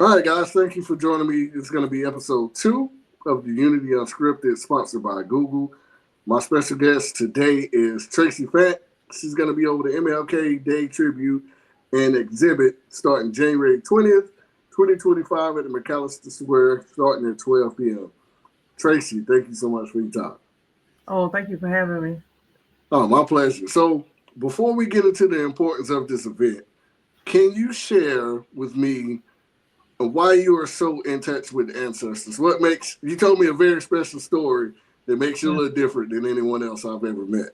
All right, guys, thank you for joining me. It's going to be episode 2 of the Unity Unscripted, sponsored by Google. My special guest today is Traci Fant. She's going to be over the MLK Day Tribute and exhibit starting January 20th, 2025 at the McAllister Square, starting at 12 p.m. Traci, thank you so much for your time. Oh, thank you for having me. Oh, my pleasure. So, before we get into the importance of this event, can you share with me why you are so in touch with ancestors? What makes you told me a very special story that makes you a Mm. little different than anyone else I've ever met.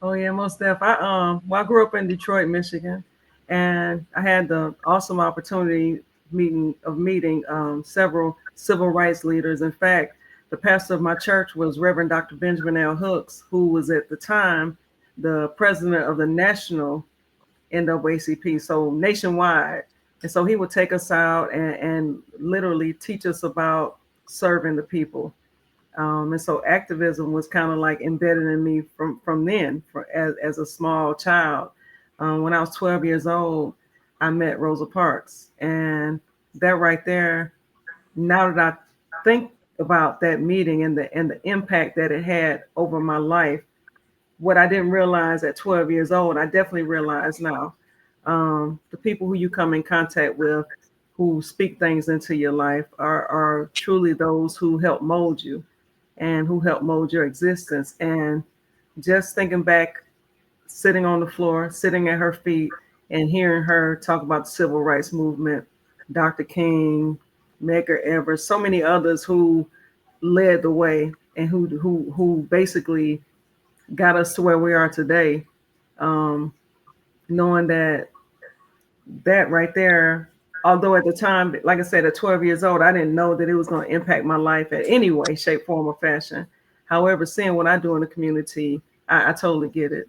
Oh yeah, most def. I grew up in Detroit, Michigan, and I had the awesome opportunity meeting several civil rights leaders. In fact, the pastor of my church was Reverend Dr. Benjamin L. Hooks, who was at the time the president of the national NAACP, so nationwide. And so he would take us out and literally teach us about serving the people. And so activism was kind of like embedded in me from then, as a small child. When I was 12 years old, I met Rosa Parks, and that right there. Now that I think about that meeting and the impact that it had over my life, what I didn't realize at 12 years old, I definitely realize now. The people who you come in contact with, who speak things into your life, are truly those who help mold you and who helped mold your existence. And just thinking back, sitting on the floor, sitting at her feet, and hearing her talk about the civil rights movement, Dr. King, Medgar Evers, so many others who led the way and who basically got us to where we are today. Um, Knowing that right there, although at the time, like I said, at 12 years old, I didn't know that it was going to impact my life in any way, shape, form, or fashion. However, seeing what I do in the community, I totally get it.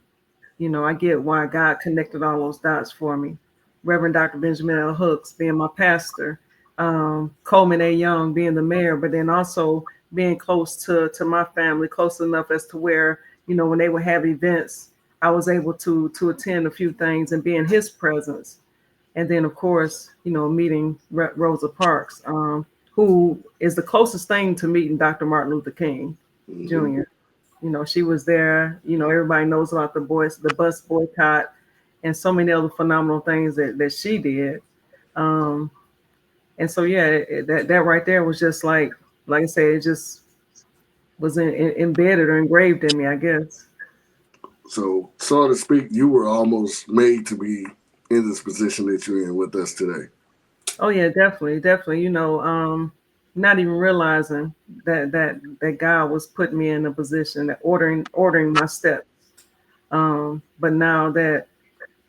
I get why God connected all those dots for me. Reverend Dr. Benjamin L. Hooks being my pastor, Coleman A. Young being the mayor, but then also being close to my family, close enough as to where, when they would have events, I was able to attend a few things and be in his presence. And then, of course, meeting Rosa Parks, who is the closest thing to meeting Dr. Martin Luther King Mm-hmm. Jr. She was there. Everybody knows about the bus boycott, and so many other phenomenal things that she did. Um, and so, yeah, that right there was just like I said, it just was embedded or engraved in me, I guess. So to speak, you were almost made to be in this position that you're in with us today. Oh yeah, definitely, definitely. Not even realizing that God was putting me in a position that ordering my steps. But now that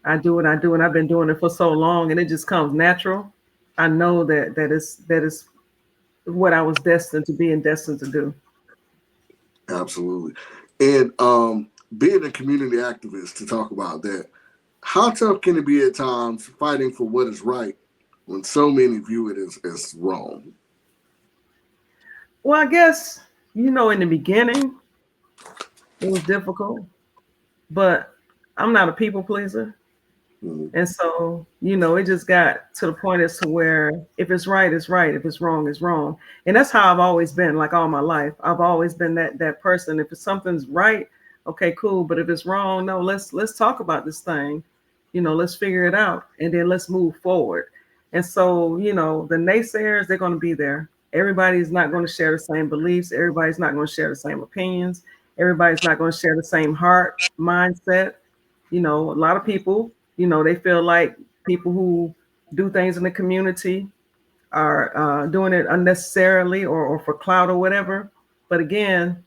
I do what I do, and I've been doing it for so long, and it just comes natural. I know that is what I was destined to be and destined to do. Absolutely. And being a community activist, to talk about that, how tough can it be at times fighting for what is right when so many view it as wrong? Well, I guess in the beginning it was difficult, but I'm not a people pleaser, Mm-hmm. and so it just got to the point as to where if it's right, it's right. If it's wrong, it's wrong, and that's how I've always been. Like all my life, I've always been that person. If it's something's right, okay, cool. But if it's wrong, no, let's talk about this thing. Let's figure it out, and then let's move forward. And so the naysayers, they're going to be there. Everybody's not going to share the same beliefs. Everybody's not going to share the same opinions. Everybody's not going to share the same heart mindset. A lot of people, they feel like people who do things in the community are doing it unnecessarily or for clout or whatever. But again,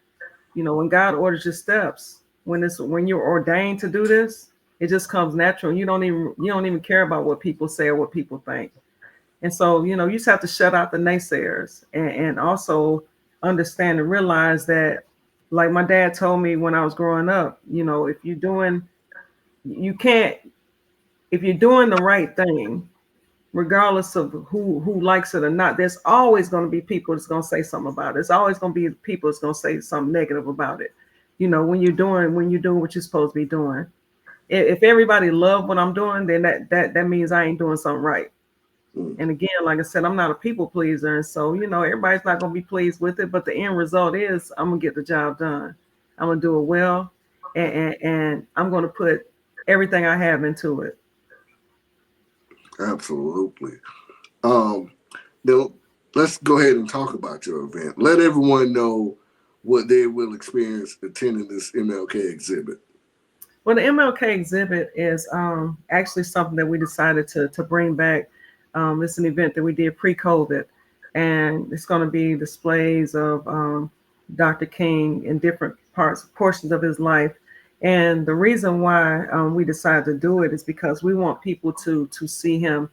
when God orders your steps, when you're ordained to do this, it just comes natural. You don't even care about what people say or what people think. And so, you just have to shut out the naysayers and also understand and realize that, like my dad told me when I was growing up, you can't, if you're doing the right thing, regardless of who likes it or not, there's always going to be people that's going to say something about it. There's always going to be people that's going to say something negative about it. When you're doing what you're supposed to be doing. If everybody love what I'm doing, then that means I ain't doing something right. And again, like I said, I'm not a people pleaser. And so, everybody's not going to be pleased with it. But the end result is I'm going to get the job done. I'm going to do it well. And I'm going to put everything I have into it. Absolutely. Um, Now, let's go ahead and talk about your event. Let everyone know what they will experience attending this MLK exhibit. Well, the MLK exhibit is actually something that we decided to bring back. It's an event that we did pre-COVID, and it's going to be displays of Dr. King in different portions of his life. And the reason why we decided to do it is because we want people to see him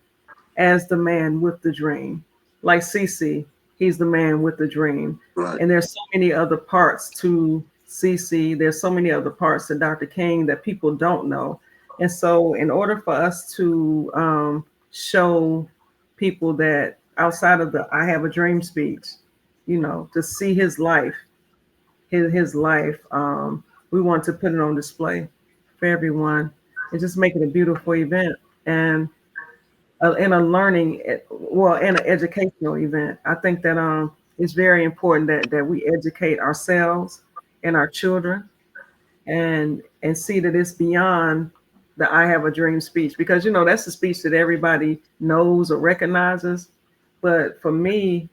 as the man with the dream. Like CC, he's the man with the dream. Right. And there's so many other parts to CC. There's so many other parts to Dr. King that people don't know. And so in order for us to show people that outside of the I have a dream speech, to see his life, his life, we want to put it on display for everyone and just make it a beautiful event. And in a learning, in an educational event. I think that it's very important that we educate ourselves and our children, and see that it's beyond the I have a dream speech, because that's a speech that everybody knows or recognizes. But for me,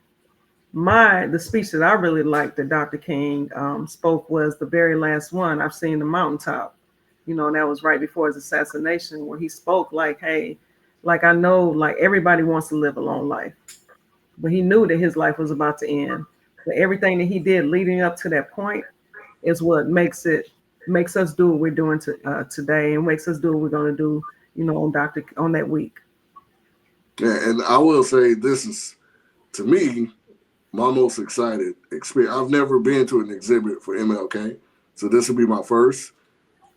the speech that I really liked that Dr. King spoke was the very last one, I've seen the mountaintop. And that was right before his assassination, where he spoke like, hey, like I know, like everybody wants to live a long life, but he knew that his life was about to end. But everything that he did leading up to that point is what makes us do what we're doing today, and makes us do what we're going to do, on that week. Yeah, and I will say this is, to me, my most excited experience. I've never been to an exhibit for MLK, so this will be my first.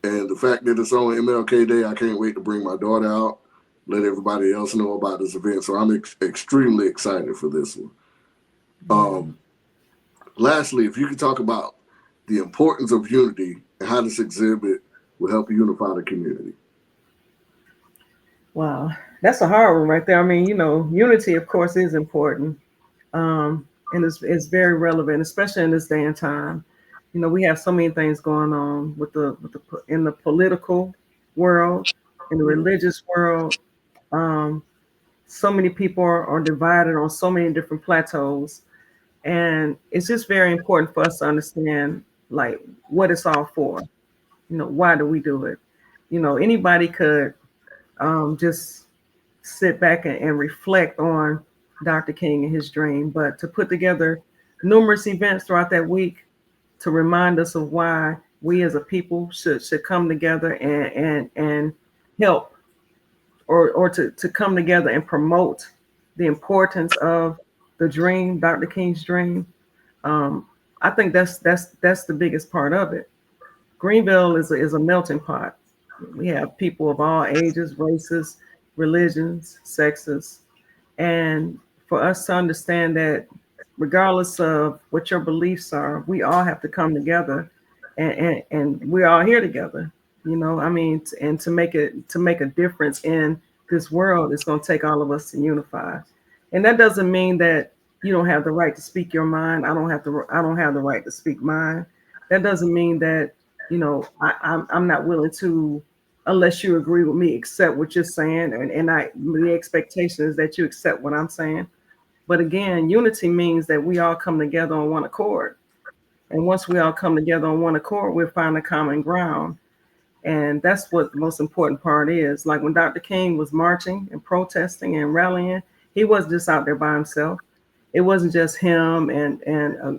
And the fact that it's on MLK Day, I can't wait to bring my daughter out, let everybody else know about this event. So I'm extremely excited for this one. Lastly, if you could talk about the importance of unity and how this exhibit will help unify the community. Wow, that's a hard one right there. I mean, unity, of course, is important, and it's very relevant, especially in this day and time. We have so many things going on in the political world, in the religious world. Um, so many people are divided on so many different plateaus, and it's just very important for us to understand like what it's all for. Why do we do it? Anybody could just sit back and reflect on Dr. King and his dream, but to put together numerous events throughout that week to remind us of why we as a people should come together and help, or to come together and promote the importance of the dream, Dr. King's dream. I think that's the biggest part of it. Greenville is a melting pot. We have people of all ages, races, religions, sexes, and for us to understand that regardless of what your beliefs are, we all have to come together, and we're all here together. I mean, and to make a difference in this world, it's going to take all of us to unify. And that doesn't mean that you don't have the right to speak your mind. I don't have the right to speak mine. That doesn't mean that I'm not willing to, unless you agree with me, accept what you're saying, and the expectation is that you accept what I'm saying. But again, unity means that we all come together on one accord. And once we all come together on one accord, we'll find a common ground. And that's what the most important part is. Like when Dr. King was marching and protesting and rallying, he wasn't just out there by himself. It wasn't just him and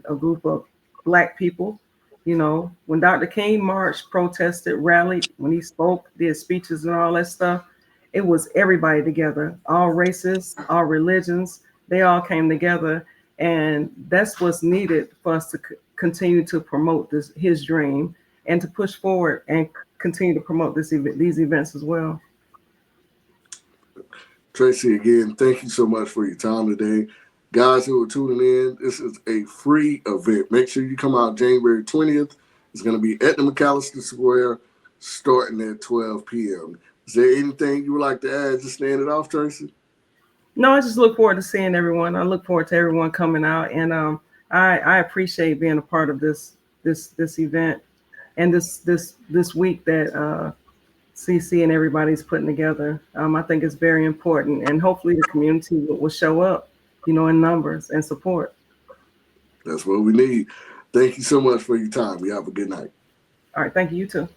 a group of Black people. When Dr. King marched, protested, rallied, when he spoke, did speeches and all that stuff, it was everybody together, all races, all religions. They all came together, and that's what's needed for us to continue to promote his dream, and to push forward and continue to promote these events as well. Traci, again, thank you so much for your time today. Guys who are tuning in, this is a free event. Make sure you come out January 20th. It's going to be at the McAllister Square starting at 12 p.m. Is there anything you would like to add, just stand it off, Traci? No, I just look forward to seeing everyone. I look forward to everyone coming out, and I appreciate being a part of this event and this week that CC and everybody's putting together. I think it's very important, and hopefully the community will show up, in numbers and support. That's what we need. Thank you so much for your time. You have a good night. All right, thank you. You too.